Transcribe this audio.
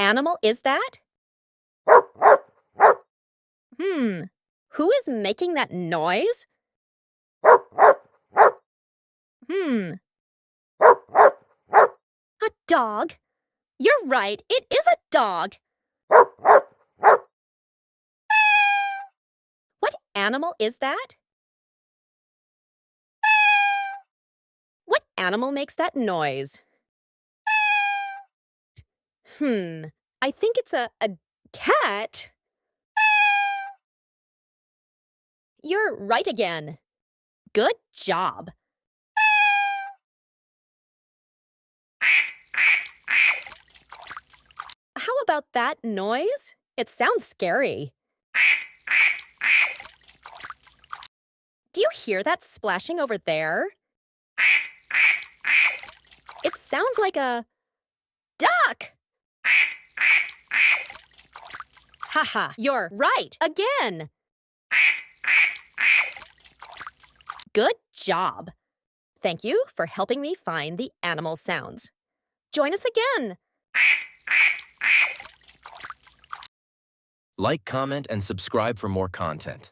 animal is that? Who is making that noise? A dog? You're right, it is a dog. What animal is that? What animal makes that noise? I think it's a cat. You're right again. Good job. How about that noise? It sounds scary. Do you hear that splashing over there? It sounds like a duck. Haha, you're right again. Good job. Thank you for helping me find the animal sounds. Join us again. Like, comment, and subscribe for more content.